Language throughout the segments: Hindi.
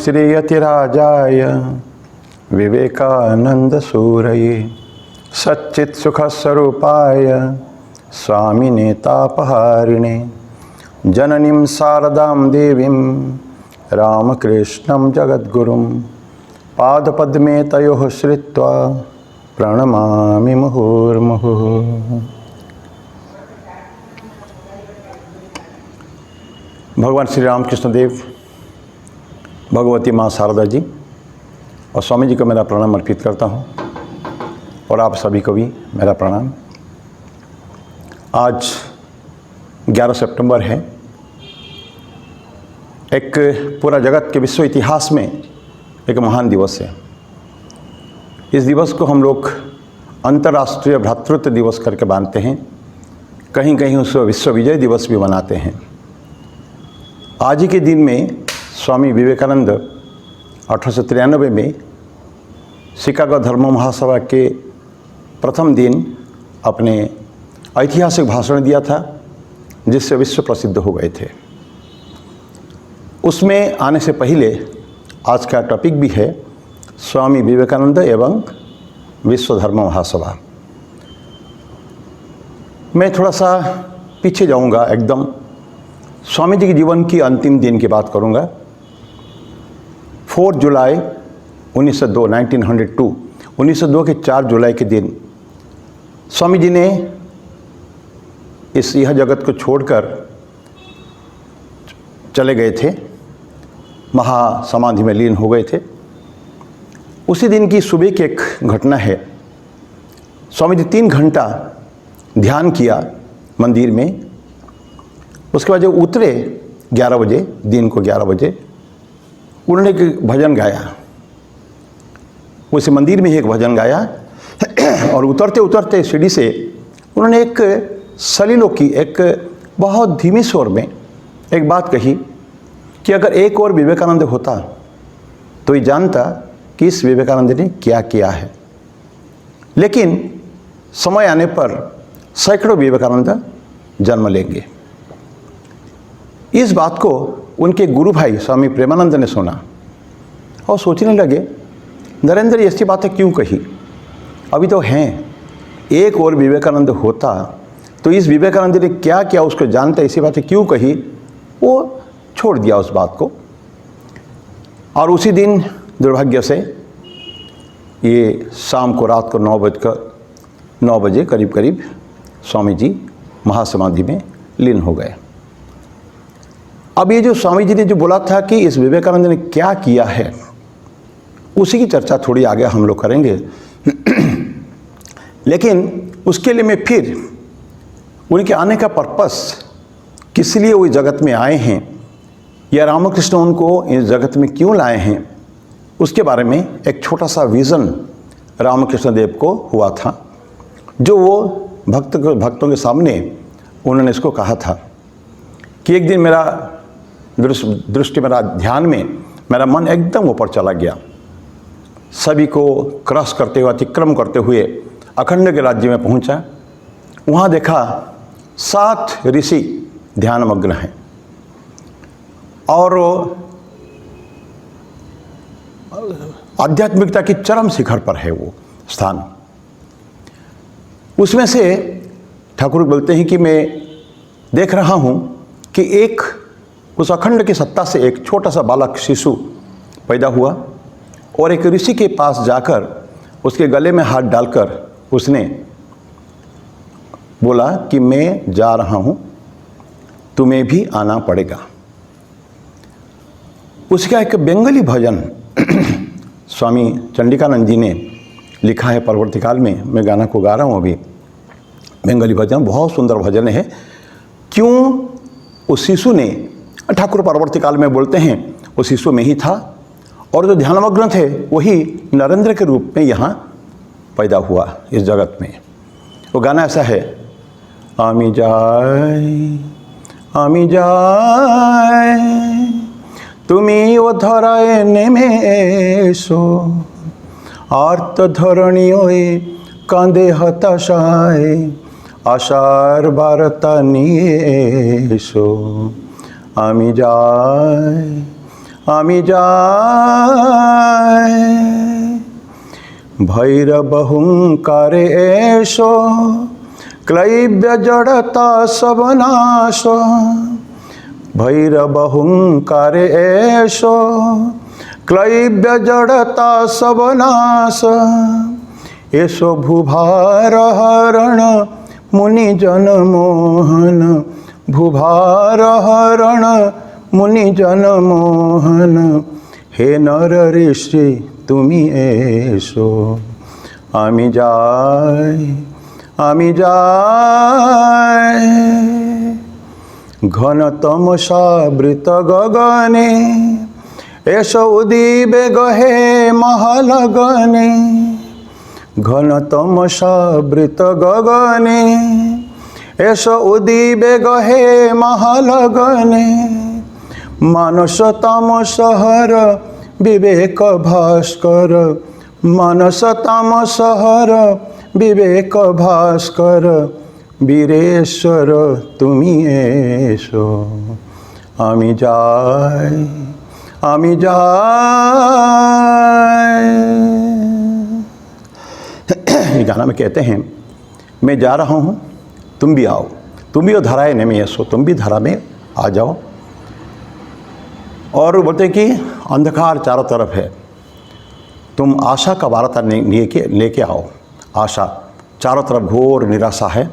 श्रीयतिराजाय विवेकानंद सूरये सच्चित् सुखस्वरूपाय स्वामिने तापहारिणे जननीं शारदां देवीं रामकृष्णं जगद्गुरुं पादपद्मे तयोः श्रित्वा प्रणमामि मुहुर्मुहुः। भगवान श्री रामकृष्ण देव, भगवती माँ शारदा जी और स्वामी जी को मेरा प्रणाम अर्पित करता हूँ और आप सभी को भी मेरा प्रणाम। आज 11 सितंबर है। एक पूरा जगत के विश्व इतिहास में एक महान दिवस है। इस दिवस को हम लोग अंतर्राष्ट्रीय भ्रातृत्व दिवस करके मानते हैं, कहीं कहीं उसको विश्व विजय दिवस भी मनाते हैं। आज ही के दिन में स्वामी विवेकानंद 1893 में शिकागो धर्म महासभा के प्रथम दिन अपने ऐतिहासिक भाषण दिया था, जिससे विश्व प्रसिद्ध हो गए थे। उसमें आने से पहले आज का टॉपिक भी है स्वामी विवेकानंद एवं विश्व धर्म महासभा। मैं थोड़ा सा पीछे जाऊंगा, एकदम स्वामी जी के जीवन की अंतिम दिन की बात करूंगा। 4 जुलाई 1902 के 4 जुलाई के दिन स्वामी जी ने यह जगत को छोड़कर चले गए थे, महासमाधि में लीन हो गए थे। उसी दिन की सुबह की एक घटना है। स्वामी जी 3 घंटा ध्यान किया मंदिर में। उसके बाद जब उतरे 11 बजे, दिन को 11 बजे, उन्होंने एक भजन गाया। उस मंदिर में ही एक भजन गाया और उतरते उतरते सीढ़ी से उन्होंने एक सलीलोकी, एक बहुत धीमी स्वर में एक बात कही कि अगर एक और विवेकानंद होता तो ये जानता कि इस विवेकानंद ने क्या किया है। लेकिन समय आने पर सैकड़ों विवेकानंद जन्म लेंगे। इस बात को उनके गुरु भाई स्वामी प्रेमानंद ने सुना और सोचने लगे, नरेंद्र ऐसी बातें क्यों कही? अभी तो हैं, एक और विवेकानंद होता तो इस विवेकानंद ने क्या किया उसको जानते, ऐसी बातें क्यों कही? वो छोड़ दिया उस बात को। और उसी दिन दुर्भाग्य से ये शाम को, रात को 9 बजे करीब स्वामी जी महासमाधि में लीन हो गए। अब ये जो स्वामी जी ने जो बोला था कि इस विवेकानंद ने क्या किया है, उसी की चर्चा थोड़ी आगे हम लोग करेंगे। लेकिन उसके लिए मैं फिर उनके आने का पर्पस, किस लिए वो इस जगत में आए हैं या रामकृष्ण उनको इस जगत में क्यों लाए हैं, उसके बारे में एक छोटा सा विज़न रामकृष्ण देव को हुआ था, जो वो भक्तों के सामने उन्होंने इसको कहा था कि एक दिन मेरा दृष्टि, मेरा ध्यान में मेरा मन एकदम ऊपर चला गया। सभी को क्रॉस करते हुए, अतिक्रम करते हुए अखंड के राज्य में पहुंचा। वहाँ देखा 7 ऋषि ध्यानमग्न हैं और आध्यात्मिकता की चरम शिखर पर है वो स्थान। उसमें से ठाकुर बोलते हैं कि मैं देख रहा हूँ कि एक उस अखंड की सत्ता से एक छोटा सा बालक शिशु पैदा हुआ और एक ऋषि के पास जाकर उसके गले में हाथ डालकर उसने बोला कि मैं जा रहा हूँ, तुम्हें भी आना पड़ेगा। उसका एक बंगाली भजन स्वामी चंडिकानंद जी ने लिखा है परवर्ती काल में। मैं गाना को गा रहा हूँ अभी। बंगाली भजन बहुत सुंदर भजन है। क्यों उस शिशु ने, ठाकुर परवर्ती काल में बोलते हैं वो शिशु में ही था और जो ध्यानमग्न थे वही नरेंद्र के रूप में यहाँ पैदा हुआ इस जगत में। वो गाना ऐसा है, आमी जाय तुमी ओ धराए नेमे एसो आर्त धरणी ओए कांदे हताशाए आशार बार्ता निये एसो। आमी आमी जाय। भैरव हुंकार ऐसो क्लैब्य जड़ता सब नाश। भैरव हुंकार ऐसो क्लैब्य जड़ता सब नाश। ऐसो भूभार हरण मुनि जन मोहन। भूभार हरण मुनि जन मोहन। हे नर ऋषि तुमी ऐसो आमी जाय। आमी जाय। घन तमसावृत गगने ऐसो उदीबे गहे महालगने। घन तमसावृत गगने ऐसो उदीबे गहे महालगने। मानस तामस हर विवेक भास्कर। मानस तामस हर विवेक भास्कर। वीरेश्वर तुमी ऐसो आमी जाय। आमी जाय। ये गाना में कहते हैं मैं जा रहा हूँ तुम भी आओ। तुम भी वो धराए ने में ऐसो, तुम भी धरा में आ जाओ। और बोलते हैं कि अंधकार चारों तरफ है, तुम आशा का वार्ता लेके आओ। आशा चारों तरफ घोर निराशा है,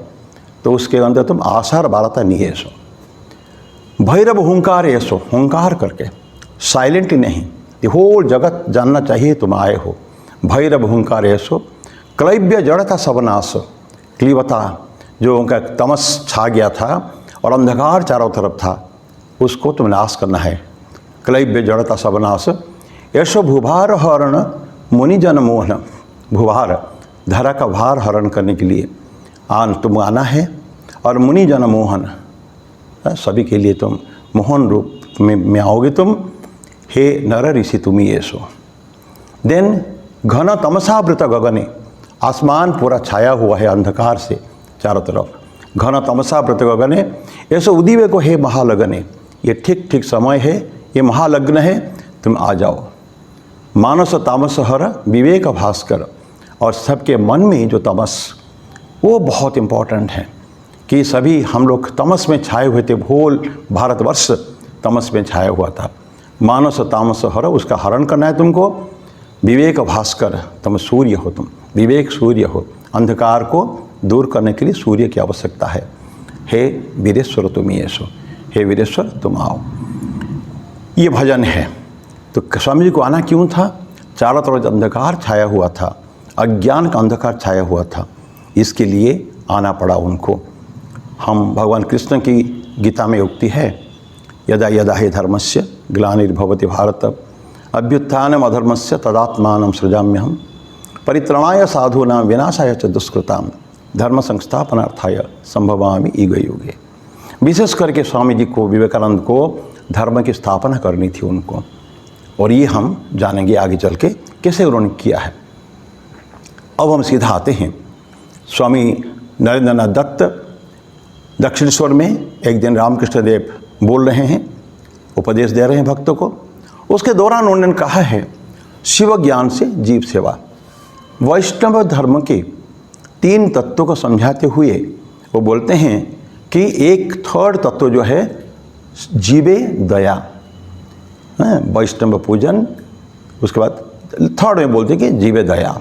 तो उसके अंदर तुम आशा वार्ता नहीं है। सो भैरव हुंकार ऐसो, हुंकार करके साइलेंटली नहीं, ये होल जगत जानना चाहिए तुम आए हो। भैरव हुंकार ऐसो क्लैब्य जड़ता सबनाश। क्लीवता जो उनका तमस छा गया था और अंधकार चारों तरफ था, उसको तुम नाश करना है। क्लैब्य जड़ता सबनाश। ऐसो भूभार हरण मुनि जन मोहन। भूभार धरा का भार हरण करने के लिए तुम आना है। और मुनि जन मोहन, सभी के लिए तुम मोहन रूप में आओगे तुम। हे नर ऋषि तुमी ऐसो। देन घन तमसावृत गगने, आसमान पूरा छाया हुआ है अंधकार से चारों तरफ। घन तमसावृत गगने ऐसो उदीबे को हे महालगने। ये ठीक ठीक समय है, ये महालग्न है, तुम आ जाओ। मानस तामस हर विवेक भास्कर। और सबके मन में जो तमस, वो बहुत इम्पोर्टेंट है कि सभी हम लोग तमस में छाए हुए थे। होल भारतवर्ष तमस में छाया हुआ था। मानस तामस हर, उसका हरण करना है तुमको। विवेक भास्कर, तुम सूर्य हो, तुम विवेक सूर्य हो। अंधकार को दूर करने के लिए सूर्य की आवश्यकता है। हे वीरेश्वर तुम ऐसो, हे वीरेश्वर तुम आओ। ये भजन है। तो स्वामी जी को आना क्यों था? चारों तरफ अंधकार छाया हुआ था, अज्ञान का अंधकार छाया हुआ था, इसके लिए आना पड़ा उनको। हम भगवान कृष्ण की गीता में उक्ति है, यदा यदा हि धर्मस्य ग्लानिर्भवति भारत अभ्युत्थानम अधर्मस्य तदात्मानं सृजाम्यहम् परित्राणाय साधूनां विनाशाय च दुष्कृतां धर्म संस्थापनार्थाय संभवामि युगे युगे। विशेष करके स्वामी जी को, विवेकानंद को धर्म की स्थापना करनी थी उनको, और ये हम जानेंगे आगे चल के कैसे उन्होंने किया है। अब हम सीधा आते हैं। स्वामी नरेंद्रनाथ दत्त दक्षिणेश्वर में एक दिन रामकृष्ण देव बोल रहे हैं, उपदेश दे रहे हैं भक्तों को। उसके दौरान उन्होंने कहा है शिव ज्ञान से जीव सेवा। वैष्णव धर्म के 3 तत्वों को समझाते हुए वो बोलते हैं कि एक थर्ड तत्व जो है जीवे दया, वैष्णव पूजन, उसके बाद थर्ड में बोलते हैं कि जीवे दया,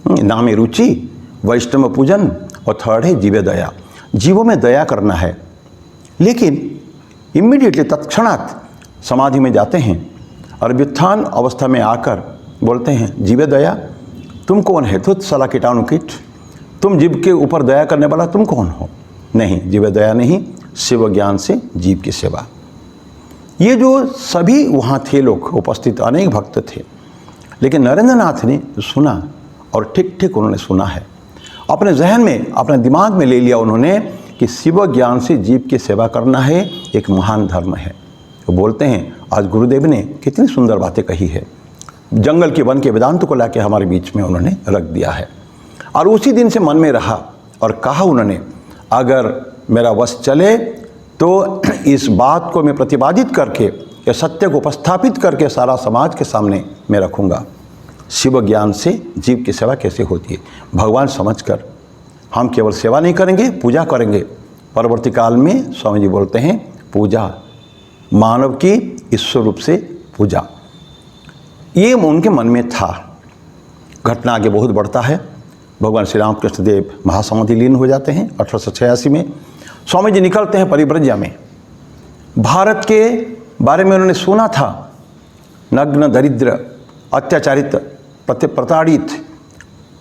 नामे रुचि, वैष्णव पूजन, और थर्ड है जीवे दया। जीवों में दया करना है। लेकिन इमीडिएटली तत्क्षणात समाधि में जाते हैं और व्युत्थान अवस्था में आकर बोलते हैं जीवे दया, तुम कौन है? तुझ सला कीटाणु कीट, तुम जीव के ऊपर दया करने वाला तुम कौन हो? नहीं, जीवे दया नहीं, शिव ज्ञान से जीव की सेवा। ये जो सभी वहाँ थे लोग उपस्थित, अनेक भक्त थे, लेकिन नरेंद्रनाथ ने सुना और ठीक ठीक उन्होंने सुना है, अपने जहन में, अपने दिमाग में ले लिया उन्होंने कि शिव ज्ञान से जीव की सेवा करना है, एक महान धर्म है। वो बोलते हैं, आज गुरुदेव ने कितनी सुंदर बातें कही है, जंगल के वन के वेदांत को लाके हमारे बीच में उन्होंने रख दिया है। और उसी दिन से मन में रहा और कहा उन्होंने, अगर मेरा वश चले तो इस बात को मैं प्रतिपादित करके कि सत्य को उपस्थापित करके सारा समाज के सामने मैं रखूँगा। शिव ज्ञान से जीव की सेवा कैसे होती है भगवान समझकर हम केवल सेवा नहीं करेंगे, पूजा करेंगे। परवर्ती काल में स्वामी जी बोलते हैं पूजा मानव की ईश्वर रूप से पूजा, ये उनके मन में था। घटना आगे बहुत बढ़ता है। भगवान श्री रामकृष्ण देव महासमाधि लीन हो जाते हैं 1886 में। स्वामी जी निकलते हैं परिव्रज्या में। भारत के बारे में उन्होंने सुना था, नग्न, दरिद्र, अत्याचारित, प्रताड़ित,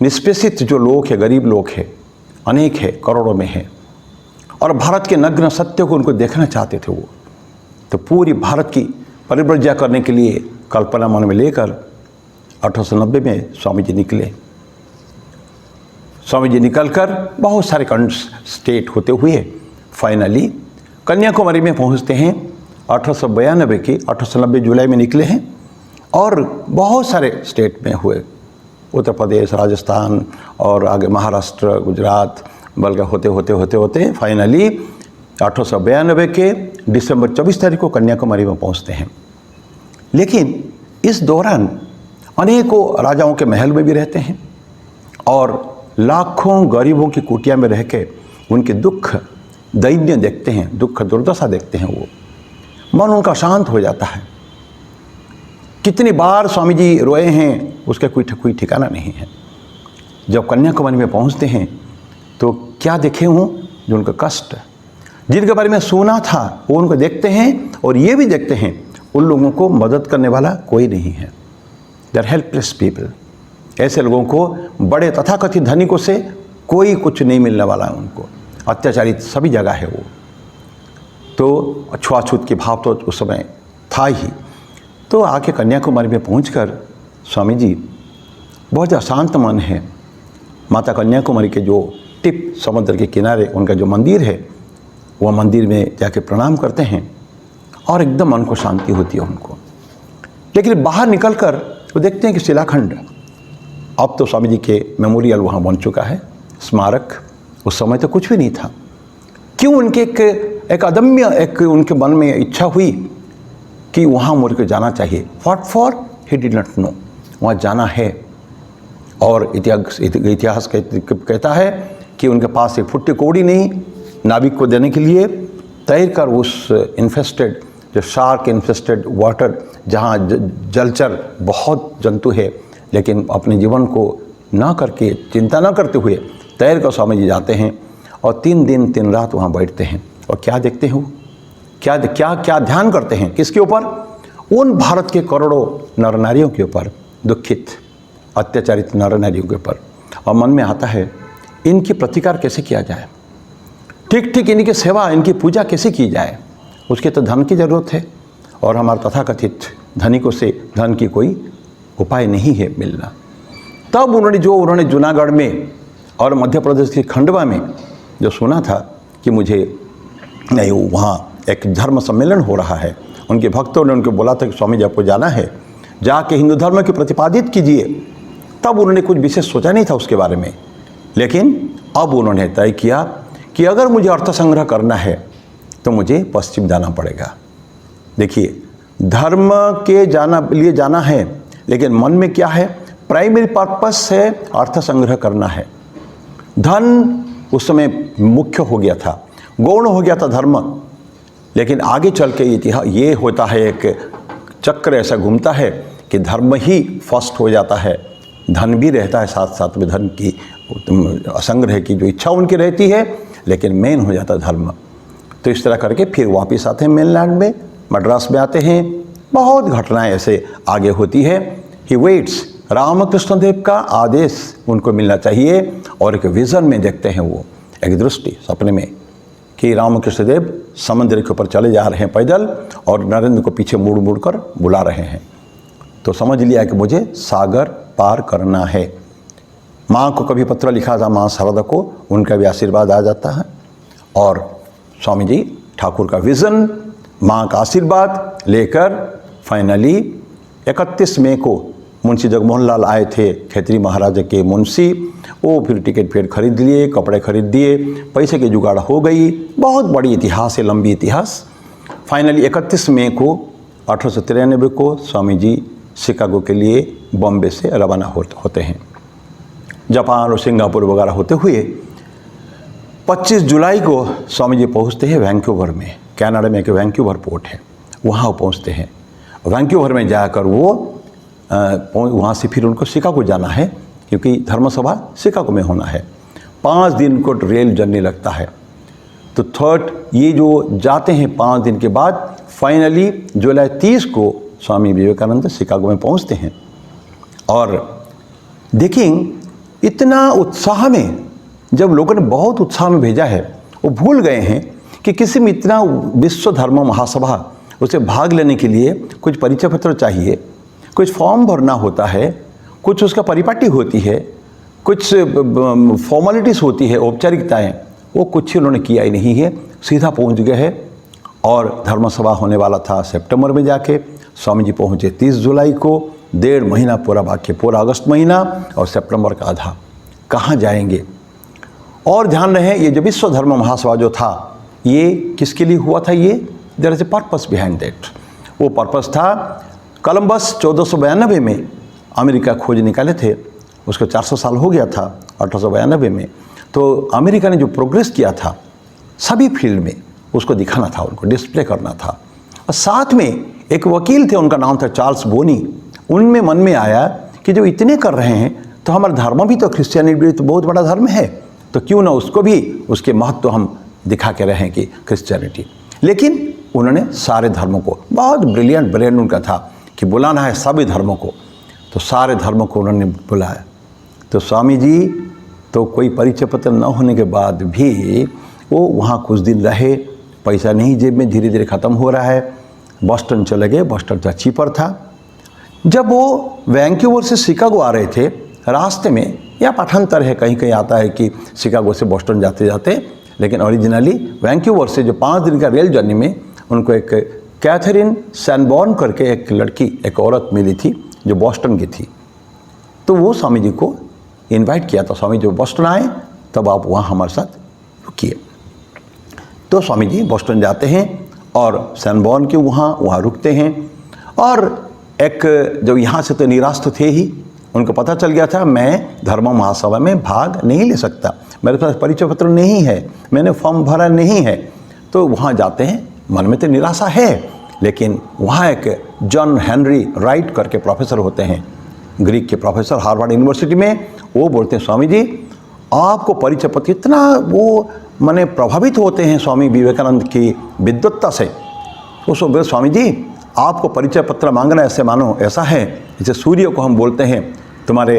निष्पेषित जो लोग हैं, गरीब लोग हैं, अनेक है, करोड़ों में है। और भारत के नग्न सत्य को उनको देखना चाहते थे वो। तो पूरी भारत की परिव्रज्या करने के लिए कल्पना मन में लेकर 1890 में स्वामी जी निकले। स्वामी जी निकलकर बहुत सारे स्टेट होते हुए फाइनली कन्याकुमारी में पहुंचते हैं 1892 की 1890 जुलाई में निकले हैं। और बहुत सारे स्टेट में हुए, उत्तर प्रदेश, राजस्थान और आगे महाराष्ट्र, गुजरात, बल्कि होते फाइनली 1892 के दिसंबर 24 तारीख को कन्याकुमारी में पहुंचते हैं। लेकिन इस दौरान अनेकों राजाओं के महल में भी रहते हैं और लाखों गरीबों की कुटिया में रह के उनके दुख दैन्य देखते हैं, दुख दुर्दशा देखते हैं। वो मन उनका शांत हो जाता है। कितनी बार स्वामी जी रोए हैं उसका कोई ठिकाना नहीं है। जब कन्याकुमारी में पहुंचते हैं तो क्या देखे हूँ, जो उनका कष्ट जिनके बारे में सुना था वो उनको देखते हैं और ये भी देखते हैं उन लोगों को मदद करने वाला कोई नहीं है। They are helpless people. ऐसे लोगों को बड़े तथाकथित धनिकों से कोई कुछ नहीं मिलने वाला है उनको। अत्याचारित सभी जगह है वो। तो छुआछूत के भाव तो उस समय था ही। तो आके कन्याकुमारी में पहुंचकर स्वामी जी बहुत अशांत मन है। माता कन्याकुमारी के जो टिप समुद्र के किनारे उनका जो मंदिर है, वह मंदिर में जाके प्रणाम करते हैं और एकदम मन को शांति होती है उनको। लेकिन बाहर निकलकर वो देखते हैं कि शिलाखंड, अब तो स्वामी जी के मेमोरियल वहाँ बन चुका है, स्मारक। उस समय तो कुछ भी नहीं था। क्यों उनके एक अदम्य उनके मन में इच्छा हुई कि वहाँ मुझ को जाना चाहिए। What for he did not know, वहाँ जाना है। और इतिहास कहता है कि उनके पास एक फुट्टी कौड़ी नहीं नाविक को देने के लिए, तैर कर उस इन्फेस्टेड, जो शार्क इन्फेस्टेड वाटर, जहाँ जलचर बहुत जंतु है, लेकिन अपने जीवन को ना करके, चिंता ना करते हुए तैर कर स्वामी जी जाते हैं और 3 दिन 3 रात वहाँ बैठते हैं। और क्या देखते हैं वो, क्या ध्यान करते हैं, किसके ऊपर? उन भारत के करोड़ों नर नारियों के ऊपर, दुखित अत्याचारित नर नारियों के ऊपर। और मन में आता है इनकी प्रतिकार कैसे किया जाए, ठीक इनकी सेवा, इनकी पूजा कैसे की जाए। उसके तो धन की ज़रूरत है और हमारे तथाकथित धनिकों से धन की कोई उपाय नहीं है मिलना। तब उन्होंने जूनागढ़ में और मध्य प्रदेश के खंडवा में जो सुना था कि मुझे नहीं, वहाँ एक धर्म सम्मेलन हो रहा है, उनके भक्तों ने उनको बोला था कि स्वामी जी आपको जाना है, जाके हिंदू धर्म को प्रतिपादित कीजिए। तब उन्होंने कुछ विशेष सोचा नहीं था उसके बारे में, लेकिन अब उन्होंने तय किया कि अगर मुझे अर्थ संग्रह करना है तो मुझे पश्चिम जाना पड़ेगा। देखिए, धर्म के लिए जाना है, लेकिन मन में क्या है? प्राइमरी पर्पस है अर्थ संग्रह करना है। धन उस समय मुख्य हो गया था, गौण हो गया था धर्म। लेकिन आगे चल के इतिहास ये होता है, एक चक्र ऐसा घूमता है कि धर्म ही फर्स्ट हो जाता है, धन भी रहता है साथ साथ में, धन की संग्रह की जो इच्छा उनकी रहती है, लेकिन मेन हो जाता है धर्म। तो इस तरह करके फिर वापस आते हैं मेनलैंड में, मद्रास में आते हैं। बहुत घटनाएं ऐसे आगे होती है। ही वेट्स, रामकृष्ण देव का आदेश उनको मिलना चाहिए और एक विज़न में देखते हैं वो, एक दृष्टि सपने में कि रामकृष्ण देव समुद्र के ऊपर चले जा रहे हैं पैदल और नरेंद्र को पीछे मुड़ कर बुला रहे हैं। तो समझ लिया कि मुझे सागर पार करना है। माँ को कभी पत्र लिखा था, माँ शारदा को, उनका भी आशीर्वाद आ जाता है। और स्वामी जी ठाकुर का विज़न, माँ का आशीर्वाद लेकर फाइनली 31 मई को मुंशी जगमोहन लाल आए थे, खेतरी महाराजा के मुंशी। वो फिर टिकट फिर खरीद लिए, कपड़े खरीद दिए, पैसे की जुगाड़ हो गई। बहुत बड़ी इतिहास है, लंबी इतिहास। फाइनली 31 मई को 1893 को स्वामी जी शिकागो के लिए बॉम्बे से रवाना होते हैं। जापान और सिंगापुर वगैरह होते हुए 25 जुलाई को स्वामी जी पहुंचते हैं वैंकूवर में। कनाडा में एक वैंकूवर पोर्ट है, वहाँ पहुंचते हैं। वैंकूवर में जाकर वो वहाँ से फिर उनको शिकागो जाना है, क्योंकि धर्मसभा शिकागो में होना है। 5 दिन को रेल जर्नी लगता है। तो थर्ड ये जो जाते हैं 5 दिन के बाद फाइनली जुलाई 30 को स्वामी विवेकानंद शिकागो में पहुंचते हैं। और देखिए इतना उत्साह में, जब लोगों ने बहुत उत्साह में भेजा है, वो भूल गए हैं कि किसी में इतना विश्व धर्म महासभा उसे भाग लेने के लिए कुछ परिचय पत्र चाहिए, कुछ फॉर्म भरना होता है, कुछ उसका परिपाटी होती है, कुछ फॉर्मेलिटीज़ होती है, औपचारिकताएं, वो कुछ ही उन्होंने किया ही नहीं है। सीधा पहुंच गए हैं। और धर्मसभा होने वाला था सितंबर में, जाके स्वामी जी पहुँचे 30 जुलाई को। 1.5 महीना पूरा बाकी, पूरा अगस्त महीना और सितंबर का आधा। कहाँ जाएंगे? और ध्यान रहे, ये जो विश्व धर्म महासभा जो था, ये किसके लिए हुआ था? ये there is a purpose behind that. वो पर्पस था, कोलंबस 1492 में अमेरिका खोज निकाले थे, उसको 400 साल हो गया था 1892 में। तो अमेरिका ने जो प्रोग्रेस किया था सभी फील्ड में, उसको दिखाना था, उनको डिस्प्ले करना था। और साथ में एक वकील थे, उनका नाम था चार्ल्स बोनी। उनमें मन में आया कि जो इतने कर रहे हैं तो हमारा धर्म भी तो, क्रिश्चियनिटी भी तो बहुत बड़ा धर्म है, तो क्यों ना उसको भी, उसके महत्व तो हम दिखा के रहें कि क्रिश्चियनिटी। लेकिन उन्होंने सारे धर्मों को, बहुत ब्रिलियंट ब्रेन उनका था कि बुलाना है सभी धर्मों को, तो सारे धर्मों को उन्होंने बुलाया। तो स्वामी जी तो कोई परिचय पत्र न होने के बाद भी वो वहाँ कुछ दिन रहे। पैसा नहीं जेब में, धीरे धीरे ख़त्म हो रहा है। बॉस्टन चले गए, बॉस्टन का चीपर था। जब वो वैंकूवर से शिकागो आ रहे थे, रास्ते में, या पाठांतर है, कहीं कहीं आता है कि शिकागो से बॉस्टन जाते जाते, लेकिन ओरिजिनली वैंकूवर से जो 5 दिन का रेल जर्नी में उनको एक कैथरीन सैनबॉर्न करके एक लड़की, एक औरत मिली थी जो बॉस्टन की थी। तो वो स्वामी जी को इनवाइट किया था, स्वामी जी बॉस्टन आए तब आप वहाँ हमारे साथ रुकिए। तो स्वामी जी बॉस्टन जाते हैं और सैनबॉर्न के वहाँ रुकते हैं। और एक, जब यहाँ से तो निराश तो थे ही, उनको पता चल गया था मैं धर्म महासभा में भाग नहीं ले सकता, मेरे पास परिचय पत्र नहीं है, मैंने फॉर्म भरा नहीं है। तो वहाँ जाते हैं, मन में तो निराशा है, लेकिन वहाँ एक जॉन हेनरी राइट करके प्रोफेसर होते हैं, ग्रीक के प्रोफेसर हार्वर्ड यूनिवर्सिटी में। वो बोलते हैं स्वामी जी आपको परिचय पत्र, इतना वो माने प्रभावित होते हैं स्वामी विवेकानंद की विद्वत्ता से। उसको बोले स्वामी जी आपको परिचय पत्र मांगना ऐसे मानो ऐसा है जैसे सूर्य को हम बोलते हैं तुम्हारे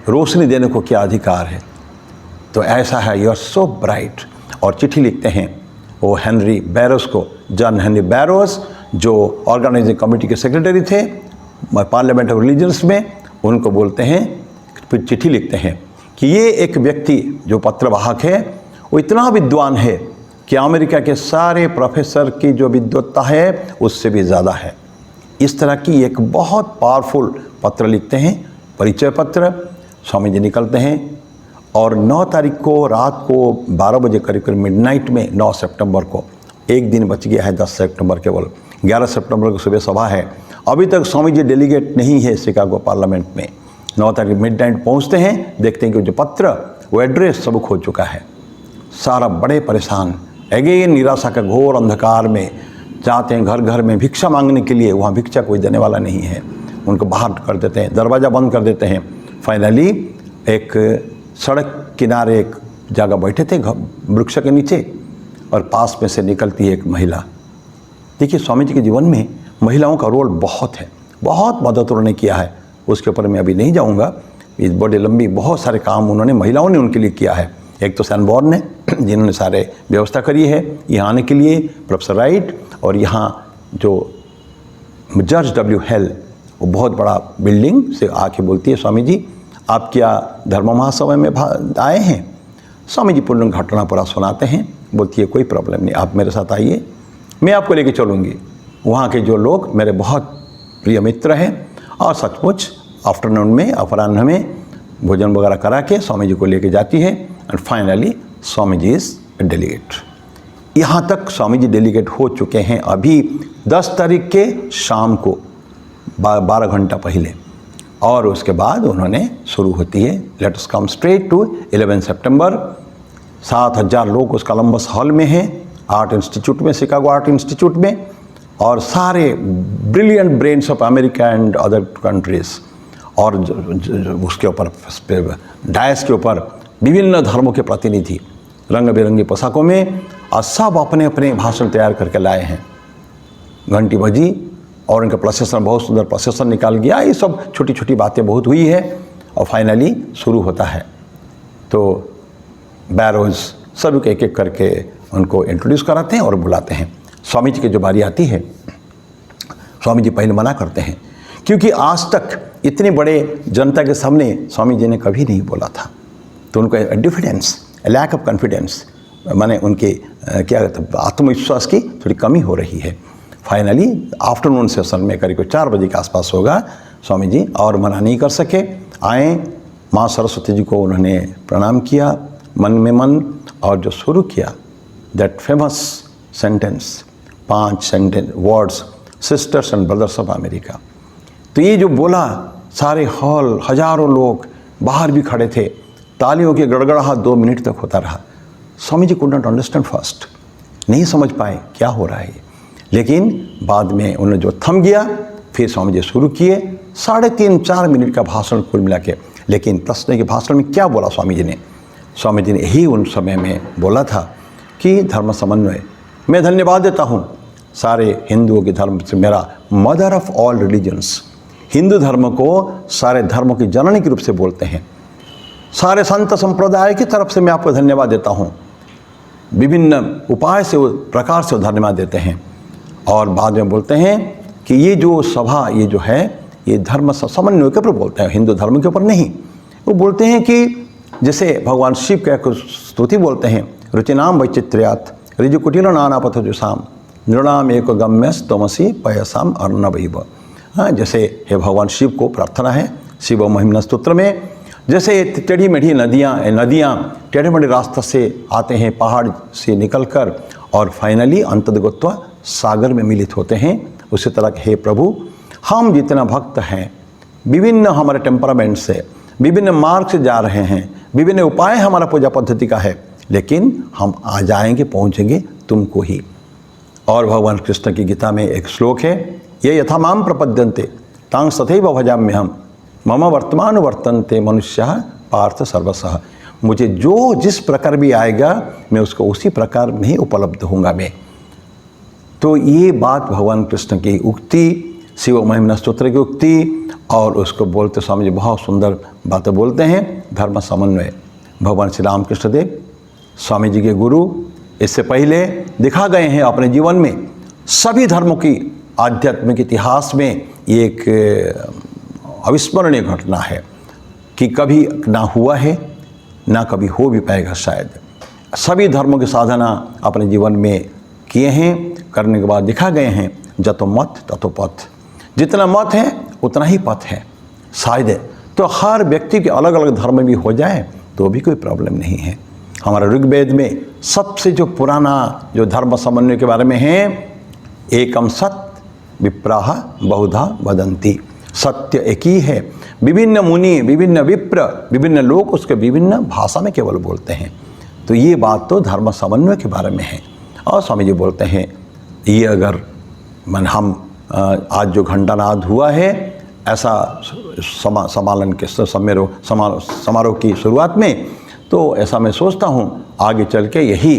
रोशनी देने को क्या अधिकार है, तो ऐसा है, यू आर सो ब्राइट। और चिट्ठी लिखते हैं वो हेनरी बैरोस को, जॉन हेनरी बैरोस, जो ऑर्गेनाइजिंग कमेटी के सेक्रेटरी थे पार्लियामेंट ऑफ रिलीजन्स में, उनको बोलते हैं, फिर चिट्ठी लिखते हैं कि ये एक व्यक्ति जो पत्रवाहक है वो इतना विद्वान है कि अमेरिका के सारे प्रोफेसर की जो विद्वत्ता है उससे भी ज़्यादा है। इस तरह की एक बहुत पावरफुल पत्र लिखते हैं, परिचय पत्र। स्वामी जी निकलते हैं और 9 तारीख को रात को 12 बजे करीब करीब मिडनाइट में, 9 सितंबर को, एक दिन बच गया है, 10 सितंबर केवल, 11 सितंबर को सुबह सभा है। अभी तक स्वामी जी डेलीगेट नहीं है शिकागो पार्लियामेंट में। 9 तारीख मिडनाइट पहुंचते हैं, देखते हैं कि जो पत्र, वो एड्रेस सब खो चुका है। सारा बड़े परेशान, अगेन निराशा का घोर अंधकार में जाते हैं घर घर में भिक्षा मांगने के लिए। वहाँ भिक्षा कोई देने वाला नहीं है, उनको बाहर कर देते हैं, दरवाज़ा बंद कर देते हैं। फाइनली एक सड़क किनारे एक जगह बैठे थे वृक्ष के नीचे, और पास में से निकलती है एक महिला। देखिए स्वामी जी के जीवन में महिलाओं का रोल बहुत है, बहुत मदद उन्होंने किया है, उसके ऊपर मैं अभी नहीं जाऊंगा। इस बड़ी लंबी बहुत सारे काम उन्होंने, महिलाओं ने उनके लिए किया है। एक तो सैनबॉर्न ने, जिन्होंने सारे व्यवस्था करी है यहाँ आने के लिए, प्रोफेसर राइट, और यहाँ जो जॉर्ज डब्ल्यू हेल, वो बहुत बड़ा बिल्डिंग से आके बोलती है स्वामी जी आप क्या धर्म महासभा में आए हैं? स्वामी जी पूर्ण घटना पूरा सुनाते हैं। बोलती है कोई प्रॉब्लम नहीं, आप मेरे साथ आइए, मैं आपको लेके चलूँगी। वहाँ के जो लोग मेरे बहुत प्रिय मित्र हैं, और सचमुच आफ्टरनून में, अपराह्न में भोजन वगैरह करा के स्वामी जी को लेके जाती है। And finally Swami ji is delegate. यहाँ तक स्वामी जी डेलीगेट हो चुके हैं अभी 10 तारीख के शाम को 12 घंटा पहले, और उसके बाद उन्होंने शुरू होती है let us come straight to 11 सितंबर। 7,000 लोग उस कोलंबस हॉल में हैं, आर्ट इंस्टीट्यूट में, शिकागो आर्ट इंस्टीट्यूट में, और सारे brilliant brains of America and other countries, और उसके ऊपर डायस के ऊपर विभिन्न धर्मों के प्रतिनिधि रंग बिरंगी पोशाकों में, और सब अपने अपने भाषण तैयार करके लाए हैं। घंटी बजी और उनका प्रोसेसन, बहुत सुंदर प्रोसेसन निकाल गया। ये सब छोटी छोटी बातें बहुत हुई है, और फाइनली शुरू होता है। तो बैरोज सभी को एक एक करके उनको इंट्रोड्यूस कराते हैं और बुलाते हैं। स्वामी जी की जो बारी आती है, स्वामी जी पहले मना करते हैं, क्योंकि आज तक इतने बड़े जनता के सामने स्वामी जी ने कभी नहीं बोला था। तो उनको डिफिडेंस, लैक ऑफ कॉन्फिडेंस, माने उनके क्या आत्मविश्वास की थोड़ी कमी हो रही है। फाइनली आफ्टरनून सेशन में करीब 4 बजे के आसपास होगा, स्वामी जी और मना नहीं कर सके, आए, माँ सरस्वती जी को उन्होंने प्रणाम किया मन में मन, और जो शुरू किया that famous sentence, 5 sentence words, sisters and brothers of America. तो ये जो बोला, सारे हॉल, हजारों लोग बाहर भी खड़े थे, तालियों की गड़गड़ाहट 2 मिनट तक होता रहा। Swami ji could not understand first, नहीं समझ पाए क्या हो रहा है, लेकिन बाद में उन्होंने जो थम गया, फिर स्वामी जी शुरू किए 3.5-4 मिनट का भाषण कुल मिला के। लेकिन प्रश्न के भाषण में क्या बोला स्वामी जी ने? स्वामी जी ने यही उन समय में बोला था कि धर्म समन्वय, मैं धन्यवाद देता हूँ सारे हिंदुओं के धर्म से, मेरा mother of all religions, Hindu धर्म को सारे धर्मों की जननी के रूप से बोलते हैं। सारे संत संप्रदाय की तरफ से मैं आपको धन्यवाद देता हूँ। विभिन्न उपाय से, प्रकार से धन्यवाद देते हैं। और बाद में बोलते हैं कि ये जो सभा, ये जो है, ये धर्म समन्वय के ऊपर बोलते हैं, हिंदू धर्म के ऊपर नहीं। वो बोलते हैं कि जैसे भगवान शिव का एक स्तुति बोलते हैं, रुचिनाम वैचित्र्यात् ऋजुकुटिल नाना पथजुषाम नृणाम एक गम्यस तमसी पयसाम अर्णवैव। हाँ, जैसे हे भगवान शिव को प्रार्थना है शिव महिमन स्तोत्र में, जैसे टेढ़ी मेढ़ी नदियाँ टेढ़े मेढ़े रास्ते से आते हैं, पहाड़ से निकलकर, और फाइनली अंतर्गत्वा सागर में मिलित होते हैं, उसी तरह हे प्रभु, हम जितना भक्त हैं, विभिन्न हमारे टेम्परामेंट से, विभिन्न मार्ग से जा रहे हैं, विभिन्न उपाय हमारा पूजा पद्धति का है, लेकिन हम आ जाएंगे, पहुँचेंगे तुमको ही। और भगवान कृष्ण की गीता में एक श्लोक है, ये यथा माम प्रपद्यन्ते तांग तथैव भजाम्यहम् मम वर्तमान वर्तन्ते मनुष्यः पार्थ सर्वशः। मुझे जो जिस प्रकार भी आएगा, मैं उसको उसी प्रकार में ही उपलब्ध होऊंगा मैं। तो ये बात भगवान कृष्ण की उक्ति, शिव महिमन स्तोत्र की उक्ति, और उसको बोलते स्वामी जी बहुत सुंदर बातें बोलते हैं। धर्म समन्वय, भगवान श्री रामकृष्ण देव स्वामी जी के गुरु, इससे पहले दिखा गए हैं अपने जीवन में सभी धर्मों की आध्यात्मिक इतिहास में। ये एक अविस्मरणीय घटना है कि कभी ना हुआ है, ना कभी हो भी पाएगा शायद। सभी धर्मों की साधना अपने जीवन में किए हैं, करने के बाद दिखा गए हैं, जतो मत ततो पथ, जितना मत है उतना ही पथ है शायद। तो हर व्यक्ति के अलग अलग धर्म भी हो जाए तो भी कोई प्रॉब्लम नहीं है। हमारे ऋग्वेद में सबसे जो पुराना जो धर्म समन्वय के बारे में है, एकम सत विप्राह बहुधा वदंती, सत्य एक ही है, विभिन्न मुनि, विभिन्न विप्र, विभिन्न लोग उसके विभिन्न भाषा में केवल बोलते हैं। तो ये बात तो धर्म समन्वय के बारे में है। और स्वामी जी बोलते हैं, ये अगर हम आज जो घंटानाद हुआ है, ऐसा सम्मेलन के समारोह की शुरुआत में, तो ऐसा मैं सोचता हूँ आगे चल के यही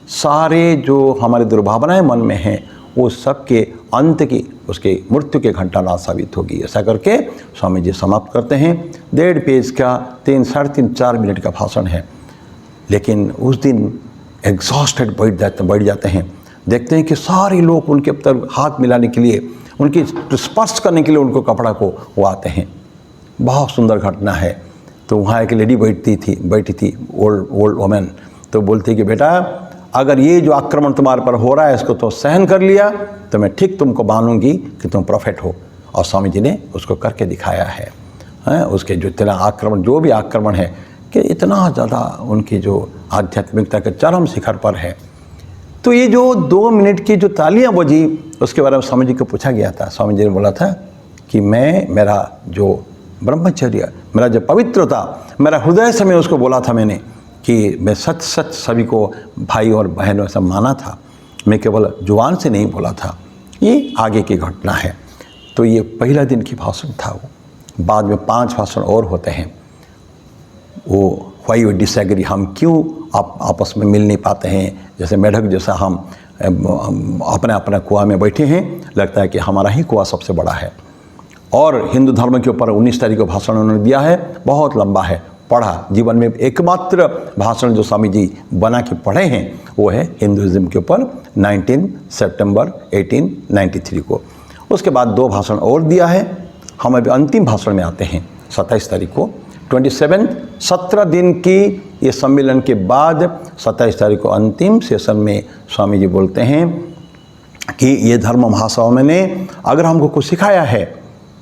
सारे जो हमारे दुर्भावनाएं मन में हैं, वो सब के अंत की, उसके मृत्यु के घंटानाद साबित होगी। ऐसा करके स्वामी जी समाप्त करते हैं। 1.5 पेज का 3-4 मिनट का भाषण है, लेकिन उस दिन एग्जॉस्टेड बैठ जाते हैं। देखते हैं कि सारे लोग उनके तरफ हाथ मिलाने के लिए, उनकी स्पर्श करने के लिए उनको कपड़ा को वो आते हैं। बहुत सुंदर घटना है। तो वहाँ एक लेडी बैठी थी ओल्ड वुमेन। तो बोलती कि बेटा, अगर ये जो आक्रमण तुम्हारे पर हो रहा है इसको तो सहन कर लिया, तो मैं ठीक तुमको मानूंगी कि तुम प्रोफेट हो। और स्वामी जी ने उसको करके दिखाया है। उसके जो इतना आक्रमण, जो भी आक्रमण है, कि इतना ज़्यादा उनकी जो आध्यात्मिकता के चरम शिखर पर है। तो ये जो 2 मिनट की जो तालियां बजी, उसके बारे में स्वामी जी को पूछा गया था। स्वामी जी ने बोला था कि मेरा जो ब्रह्मचर्य, मेरा जो पवित्रता, मेरा हृदय से मैं उसको बोला था मैंने कि मैं सच सच सभी को भाई और बहनों ऐसा माना था, मैं केवल जुबान से नहीं बोला था। ये आगे की घटना है। तो ये पहला दिन की भाषण था। वो बाद में 5 भाषण और होते हैं। वो व्हाई वी डिसएग्री, हम क्यों आपस में मिल नहीं पाते हैं, जैसे मेढक जैसा हम अपने अपने कुआं में बैठे हैं, लगता है कि हमारा ही कुआं सबसे बड़ा है। और हिंदू धर्म के ऊपर 19 तारीख को भाषण उन्होंने दिया है, बहुत लंबा है, पढ़ा। जीवन में एकमात्र भाषण जो स्वामी जी बना के पढ़े हैं वो है हिंदुइज्म के ऊपर 19 सितंबर 1893 को। उसके बाद 2 भाषण और दिया है। हम अभी अंतिम भाषण में आते हैं 27 तारीख को 27 17 दिन की ये सम्मेलन के बाद 27 तारीख को अंतिम सेशन में स्वामी जी बोलते हैं कि ये धर्म महासभा मैंने अगर हमको कुछ सिखाया है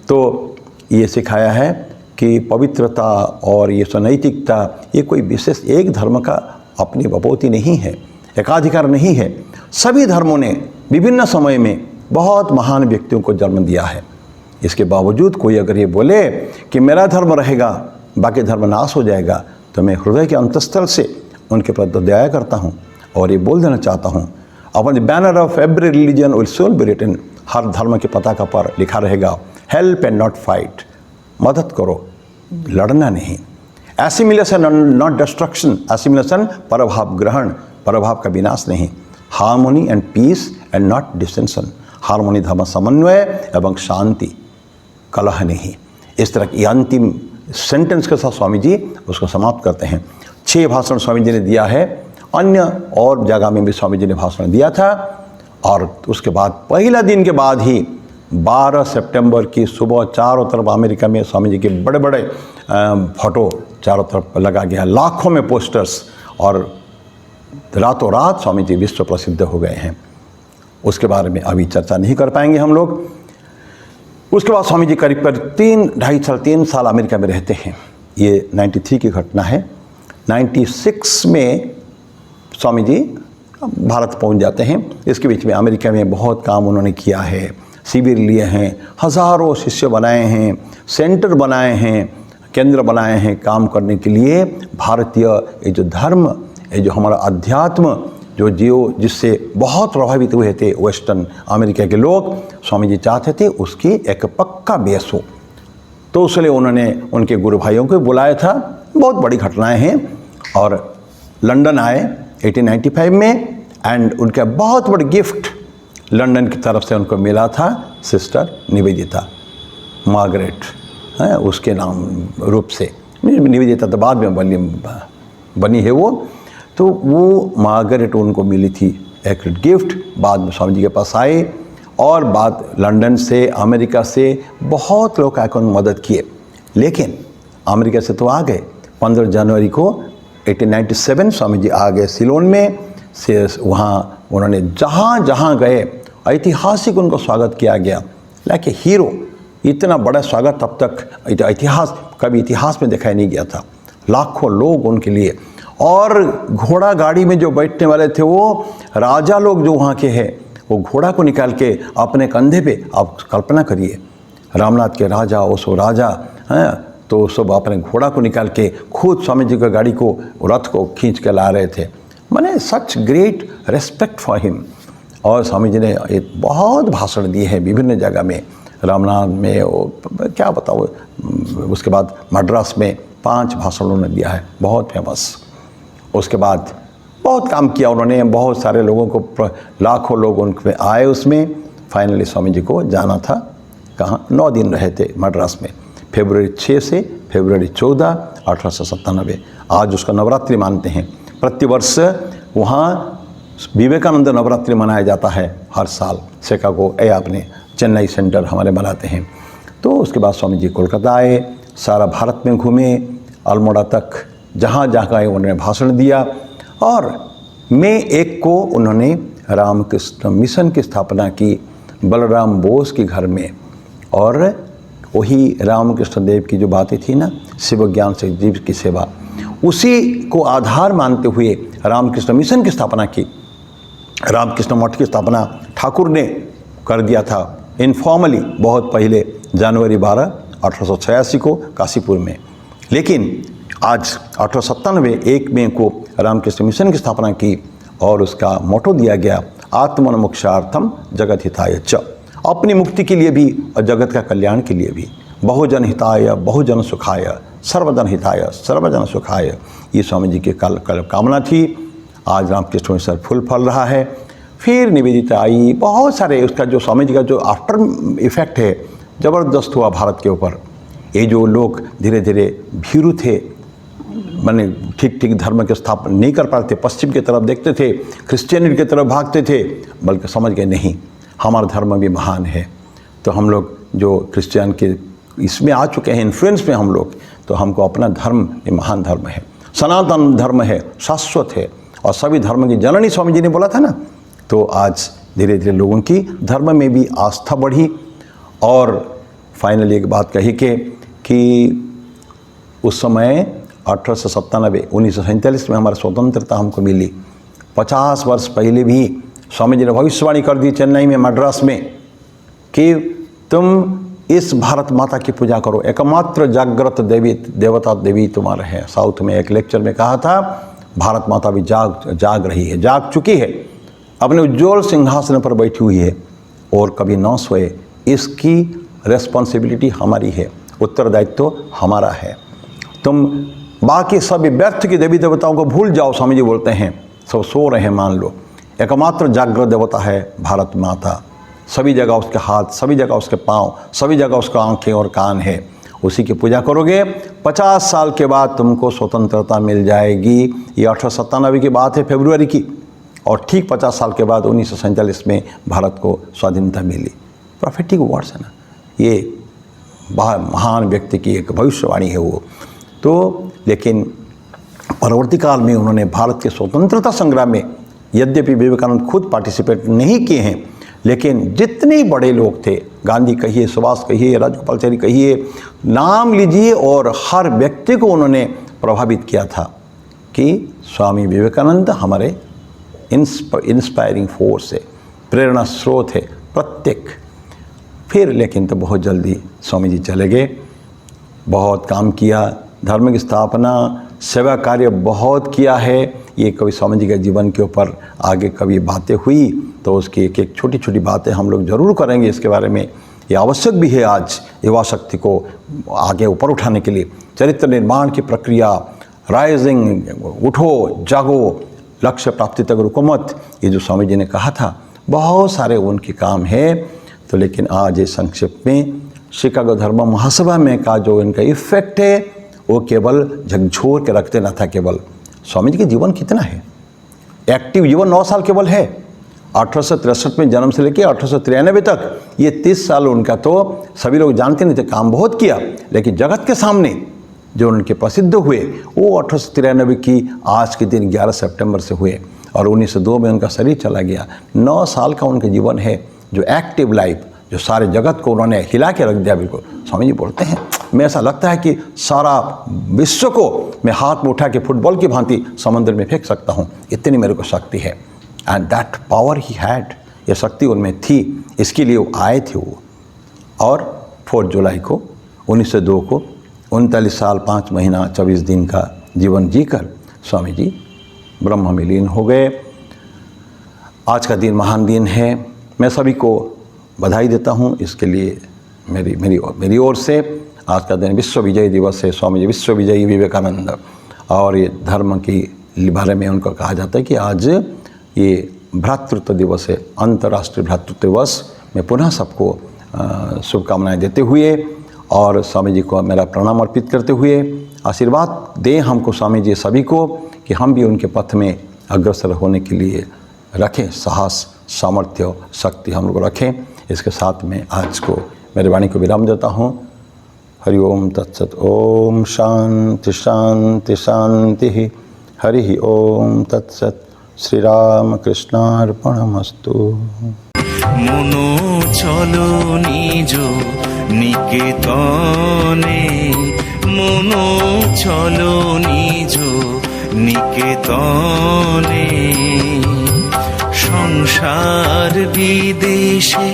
तो ये सिखाया है कि पवित्रता और ये नैतिकता ये कोई विशेष एक धर्म का अपनी बपौती नहीं है, एकाधिकार नहीं है। सभी धर्मों ने विभिन्न समय में बहुत महान व्यक्तियों को जन्म दिया है। इसके बावजूद कोई अगर ये बोले कि मेरा धर्म रहेगा बाकी धर्म नाश हो जाएगा, तो मैं हृदय के अंतस्थल से उनके प्रति दया करता हूँ और ये बोल देना चाहता हूँ, upon the banner of every religion will soon be written, हर धर्म के पताका पर लिखा रहेगा हेल्प एंड नॉट फाइट, मदद करो, लड़ना नहीं। एसिमिलेशन नॉट डिस्ट्रक्शन, एसिमिलेशन परभाव ग्रहण, परभाव का विनाश नहीं। Harmony and peace and not dissension, harmony धर्म समन्वय एवं शांति, कलह नहीं। इस तरह की अंतिम सेंटेंस के साथ स्वामी जी उसको समाप्त करते हैं। 6 भाषण स्वामी जी ने दिया है, अन्य और जगह में भी स्वामी जी ने भाषण दिया था। और उसके बाद पहला दिन के बाद ही 12 सितंबर की सुबह चारों तरफ अमेरिका में स्वामी जी के बड़े बड़े फोटो चारों तरफ लगा गया, लाखों में पोस्टर्स, और रातों रात स्वामी जी विश्व प्रसिद्ध हो गए हैं। उसके बारे में अभी चर्चा नहीं कर पाएंगे हम लोग। उसके बाद स्वामी जी करीब 3 साल अमेरिका में रहते हैं। ये 93 की घटना है। 96 में स्वामी जी भारत पहुंच जाते हैं। इसके बीच में अमेरिका में बहुत काम उन्होंने किया है, शिविर लिए हैं, हज़ारों शिष्य बनाए हैं, सेंटर बनाए हैं, केंद्र बनाए हैं काम करने के लिए। भारतीय ये जो धर्म, ये जो हमारा अध्यात्म जो जिससे बहुत प्रभावित हुए थे वेस्टर्न अमेरिका के लोग, स्वामी जी चाहते थे उसकी एक पक्का बेस हो। तो उसलिए उन्होंने उनके गुरु भाइयों को बुलाया था। बहुत बड़ी घटनाएं हैं। और लंदन आए 1895 में, एंड उनका बहुत बड़ी गिफ्ट लंदन की तरफ से उनको मिला था सिस्टर निवेदिता, मार्गरेट है उसके नाम रूप से। निवेदिता तो बाद में बनी है वो। तो वो मार्गरेट उनको मिली थी एक गिफ्ट। बाद में स्वामी जी के पास आए और बाद लंदन से, अमेरिका से बहुत लोग आकर मदद किए। लेकिन अमेरिका से तो आ गए। 15 जनवरी को 1897 स्वामी जी आ गए सिलोन में से। वहाँ उन्होंने जहाँ जहाँ गए ऐतिहासिक उनको स्वागत किया गया, लाइक ए हीरो। इतना बड़ा स्वागत तब तक कभी इतिहास में दिखाई नहीं गया था। लाखों लोग उनके लिए, और घोड़ा गाड़ी में जो बैठने वाले थे वो राजा लोग जो वहाँ के हैं, वो घोड़ा को निकाल के अपने कंधे पे, आप कल्पना करिए रामनाथ के राजा, उस राजा हैं, तो सब अपने घोड़ा को निकाल के खुद स्वामी जी की गाड़ी को, रथ को खींच के ला रहे थे। मैंने such great respect for him. और स्वामी जी ने एक बहुत भाषण दिए हैं विभिन्न जगह में, रामनाथ में, क्या बताओ, उसके बाद मद्रास में 5 भाषण उन्होंने दिया है, बहुत फेमस। उसके बाद बहुत काम किया उन्होंने, बहुत सारे लोगों को, लाखों लोग उनमें आए उसमें। फाइनली स्वामी जी को जाना था कहाँ, 9 दिन रहे थे मद्रास में, फरवरी 6 से फरवरी 14, 1897। आज उसका नवरात्रि मानते हैं। प्रतिवर्ष वहाँ विवेकानंद नवरात्रि मनाया जाता है हर साल। शिकागो अपने चेन्नई सेंटर हमारे मनाते हैं। तो उसके बाद स्वामी जी कोलकाता आए, सारा भारत में घूमे, अल्मोड़ा तक जहाँ जहाँ गए उन्होंने भाषण दिया। और मई 1 को उन्होंने रामकृष्ण मिशन की स्थापना की बलराम बोस के घर में। और वही रामकृष्ण देव की जो बातें थी ना, शिव ज्ञान से जीव की सेवा, उसी को आधार मानते हुए रामकृष्ण मिशन की स्थापना की। रामकृष्ण मठ की स्थापना ठाकुर ने कर दिया था इनफॉर्मली, बहुत पहले जनवरी 12, 1886 को काशीपुर में। लेकिन आज 1897 1 मई को रामकृष्ण मिशन की स्थापना की और उसका मोटो दिया गया आत्मन मोक्षार्थम जगत हिताय च, अपनी मुक्ति के लिए भी और जगत का कल्याण के लिए भी। बहुजन हिताय बहुजन सुखाय, सर्वजन हिताय सर्वजन सुखाय, ये स्वामी जी की कामना थी। आज रामकृष्ण मिशन फूल फल रहा है। फिर निवेदिता आई, बहुत सारे उसका जो स्वामी जी का जो आफ्टर इफेक्ट है ज़बरदस्त हुआ भारत के ऊपर। ये जो लोग धीरे धीरे भीरू थे, माने ठीक ठीक धर्म के स्थापना नहीं कर पाते, पश्चिम की तरफ देखते थे, क्रिश्चियनिटी की तरफ भागते थे, बल्कि समझ गए नहीं हमारा धर्म भी महान है। तो हम लोग जो क्रिश्चियन के इसमें आ चुके हैं, इन्फ्लुएंस में हम लोग, तो हमको अपना धर्म ये महान धर्म है, सनातन धर्म है, शाश्वत है और सभी धर्म की जननी स्वामी जी ने बोला था ना। तो आज धीरे धीरे लोगों की धर्म में भी आस्था बढ़ी। और फाइनली एक बात कही कि उस समय 1897 1947 में हमारी स्वतंत्रता हमको मिली। 50 वर्ष पहले भी स्वामी जी ने भविष्यवाणी कर दी चेन्नई में, मद्रास में, कि तुम इस भारत माता की पूजा करो, एकमात्र जागृत देवता देवी तुम्हारे हैं। साउथ में एक लेक्चर में कहा था भारत माता भी जाग रही है, जाग चुकी है, अपने उज्ज्वल सिंहासन पर बैठी हुई है और कभी न सोए। इसकी रेस्पॉन्सिबिलिटी हमारी है, उत्तरदायित्व हमारा है। तुम बाकी सभी व्यर्थ की देवी देवताओं को भूल जाओ, स्वामी जी बोलते हैं, सब सो रहे हैं मान लो। एकमात्र जागृत देवता है भारत माता, सभी जगह उसके हाथ, सभी जगह उसके पाँव, सभी जगह उसका आंखें और कान है। उसी की पूजा करोगे, 50 साल के बाद तुमको स्वतंत्रता मिल जाएगी। ये 1897 की बात है, फरवरी की, और ठीक 50 साल के बाद 1947 में भारत को स्वाधीनता मिली। प्रोफेटिक वर्ड्स है ना, ये महान व्यक्ति की एक भविष्यवाणी है वो। तो लेकिन परवर्ती काल में उन्होंने भारत के स्वतंत्रता संग्राम में, यद्यपि विवेकानंद खुद पार्टिसिपेट नहीं किए हैं, लेकिन जितने बड़े लोग थे, गांधी कहिए, सुभाष कहिए, राजगोपालाचारी कहिए, नाम लीजिए, और हर व्यक्ति को उन्होंने प्रभावित किया था कि स्वामी विवेकानंद हमारे इंस्पायरिंग फोर्स है, प्रेरणा स्रोत है प्रत्येक। फिर लेकिन तो बहुत जल्दी स्वामी जी चले गए। बहुत काम किया, धर्म की स्थापना, सेवा कार्य बहुत किया है। ये कभी स्वामी जी के जीवन के ऊपर आगे कभी बातें हुई तो उसकी एक एक छोटी छोटी बातें हम लोग ज़रूर करेंगे इसके बारे में। ये आवश्यक भी है आज युवा शक्ति को आगे ऊपर उठाने के लिए। चरित्र निर्माण की प्रक्रिया, राइजिंग, उठो जागो, लक्ष्य प्राप्ति तक रुको मत, ये जो स्वामी जी ने कहा था, बहुत सारे उनके काम है। तो लेकिन आज ये संक्षिप्त में शिकागो धर्म महासभा में का जो इनका इफेक्ट है वो केवल झकझोर के रखते न था। केवल स्वामी जी के जीवन कितना है, एक्टिव जीवन 9 साल केवल है। 1863 में जन्म से लेकर 1893 तक, ये 30 साल उनका तो सभी लोग जानते नहीं थे, काम बहुत किया, लेकिन जगत के सामने जो उनके प्रसिद्ध हुए वो 1893 की आज के दिन 11 सितंबर से हुए, और 1902 में उनका शरीर चला गया। 9 साल का उनका जीवन है जो एक्टिव लाइफ, जो सारे जगत को उन्होंने हिला के रख दिया। बिल्कुल स्वामी जी बोलते हैं, मैं ऐसा लगता है कि सारा विश्व को मैं हाथ में उठा के फुटबॉल की भांति समुद्र में फेंक सकता हूँ, इतनी मेरे को शक्ति है। And that power he had, ये शक्ति उनमें थी, इसके लिए वो आए थे वो। और 4 जुलाई को 1902 को 39 साल 5 महीना 24 दिन का जीवन जीकर स्वामी जी ब्रह्म में लीन हो गए। आज का दिन महान दिन है, मैं सभी को बधाई देता हूँ इसके लिए। मेरी ओर से आज का दिन विश्व विजय दिवस है, स्वामी जी विश्व विजयी विवेकानंद। और ये धर्म की बारे में उनको कहा जाता है कि आज ये भ्रातृत्व दिवस है, अंतर्राष्ट्रीय भ्रातृत्व दिवस। मैं पुनः सबको शुभकामनाएं देते हुए और स्वामी जी को मेरा प्रणाम अर्पित करते हुए आशीर्वाद दें हमको स्वामी जी सभी को कि हम भी उनके पथ में अग्रसर होने के लिए रखें, साहस, सामर्थ्य, शक्ति हम लोग रखें। इसके साथ में आज को मेरी वाणी को विराम देता हूँ। हरि ओम तत्सत। ओम शांति शांति शांति। हरि ओम तत्सत। श्री राम कृष्णार्पणमस्तु। मनो चलो निज निकेतने, मनो चलो निज निकेतने, সংসার বিদেশে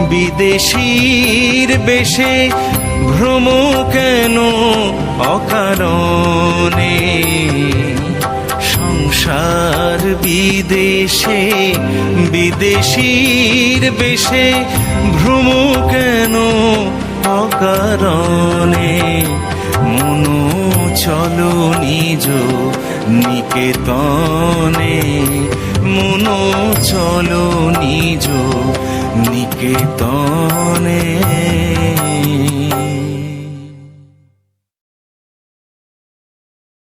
বিদেশীর বেশে ভ্রম কেন অকারণে সংসার বিদেশে বিদেশীর বেশে ভ্রম কেন অকারণে মনো চলো নিজ নিকেতনে মনো চলো নিজ নিকেতনে